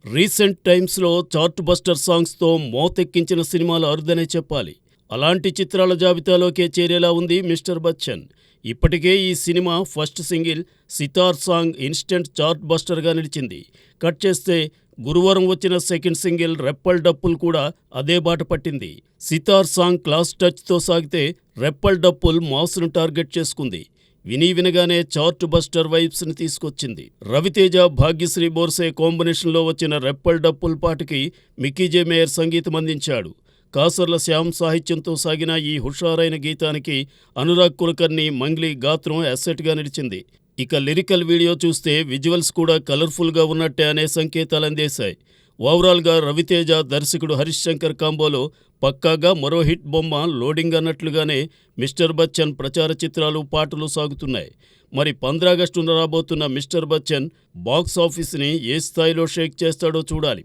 Recent టైమ్స్‌లో chart buster సాంగ్స్‌తో మోతెక్కించిన సినిమాలు అరుదనే చెప్పాలి. అలాంటి చిత్రాల జాబితాలోకే చేరేలా ఉంది 'మిస్టర్ బచ్చన్'. ఇప్పటికే ఈ cinema first single 'Sitar' song instant chart బస్టర్‌గా నిలిచింది. కట్ చేస్తే గురువారం వచ్చిన సెకండ్ సింగిల్ 'రెప్పల్ డప్పుల్' కూడా అదే బాట పట్టింది. 'సితార్' సాంగ్ క్లాస్ టచ్‌తో సాగితే 'రెప్పల్ డప్పుల్' మాస్‌ను టార్గెట్ చేసుకుంది. వినగానే చార్ట్ బస్టర్ వైబ్స్ని తీసుకొచ్చింది. రవితేజ, భాగ్యశ్రీ బోర్సే కాంబినేషన్లో వచ్చిన 'రెప్పల్ డప్పుల్' పాటకి మిక్కీ జె మేయర్ సంగీతం అందించాడు. కాసర్ల శ్యామ్ సాహిత్యంతో సాగిన ఈ హుషారైన గీతానికి అనురాగ్ కులకర్ణి, మంగ్లీ గాత్రం అసెట్గా నిలిచింది. ఇక లిరికల్ వీడియో చూస్తే విజువల్స్ కూడా కలర్ఫుల్గా ఉన్నట్టే అనే సంకేతాలు అందేశాయి. ఓవరాల్గా రవితేజ, దర్శకుడు హరీష్ శంకర్ కాంబోలో పక్కాగా మరో హిట్ బొమ్మ లోడింగ్ అన్నట్లుగానే 'మిస్టర్ బచ్చన్' ప్రచార చిత్రాలు, పాటలు సాగుతున్నాయి. మరి 15 ఆగస్టున రాబోతున్న 'మిస్టర్ బచ్చన్' బాక్స్ ఆఫీస్ని ఏ స్థాయిలో షేక్ చేస్తాడో చూడాలి.